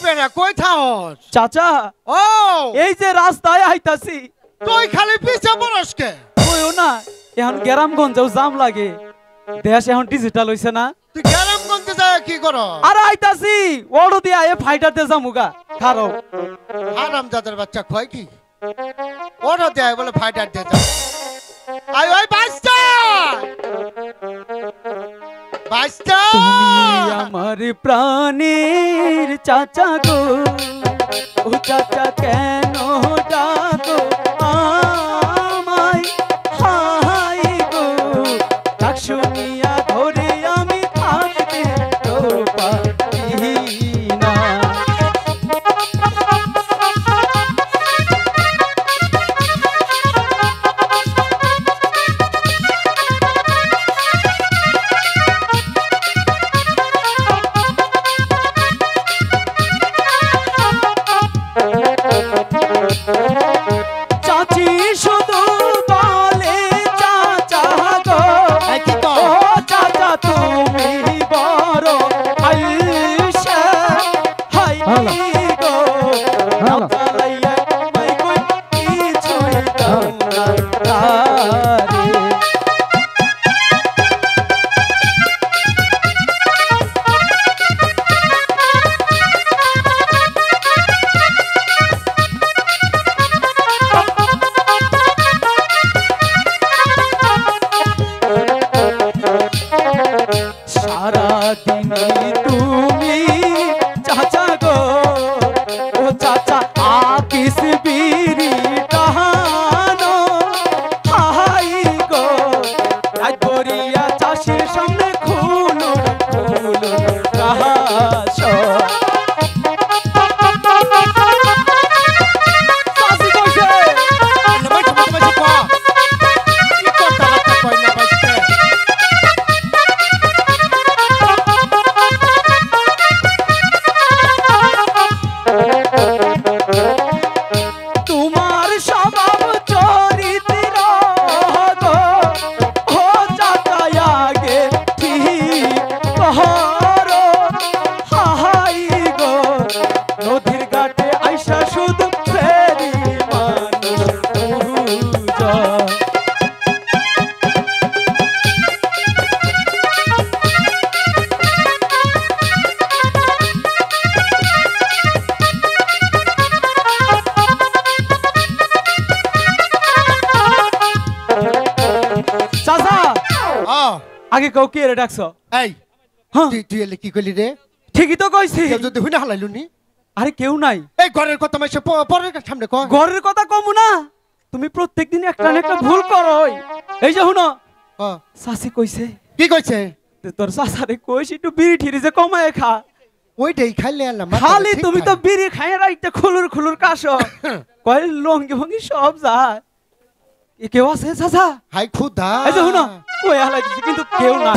কইবে না কই থাস চাচা ও এই যে রাস্তায় আইতাছি তুই খালি পিছে বরসকে কইও না এখন গ্রামগঞ্জেও জাম লাগে দেশ এখন ডিজিটাল হইছে না তুই গ্রামগঞ্জে যায় কি কর আরে আইতাছি ওড়ো দিয়া এ ফাইটাতে যামুগা খারো হারামজাদার বাচ্চা কয় কি ওরা দেয় বলে ফাইটার দে যা আই ওই বাচ্চা বাচ্চা তুমি আমার প্রাণের চাচা গো ও চাচা কেন ডাকো আমায় হাই গো ডাক শুনিয়া ধরে আমি থাকতে তো পারি না চাচি শুধু বলে চাচা গো ও চাচা তুমি বড় আইসা হাই গো নালাইয়া মাই কই কিছুই দাও না তারে সারাদিনে তুমি চাচা গো ও চাচা আকিস বিরি টাহানো হাই গো আজ বরিয়া চাষের সামনে খুলো খুলো কাহাস চাষি কইছে নমে তুমি কো কি করতা বাচ্চা কই না বাচ্চা তোমার স্বভাব চরিত্র গো ও চাচা আগে ঠিক কহরো হাই গো নদীর ঘাটে আইসা শুধু ফেরি মানুষ বুঝা চাচা আগে কেউ কে রে ডাকছ এই হ্যাঁ তুই এলে কি কইলি রে ঠিকই তো কইছি কেউ যদি হুইনা হালাইলুনি আরে কেউ নাই এই ঘরের কথা মাইছে পরের সামনে কয় ঘরের কথা কমু না তুমি প্রত্যেকদিন একটা না একটা ভুল করোই এই যে হুনো চাচি কইছে কি কইছে তোর চাচারে কইস একটু বিড়ি ঠিরি যে কমায় খা ওইটাই খাইলে আল্লাহ খালি তুমি তো বিড়ি খাই রাইতে খুলুর খুলুর কাশ কয় লঙ্গি ভঙ্গি সব যায় কেউ আছে চাচা হাই খুদা এই যে হুনো কই হালাই দিছি কিন্তু কেউ না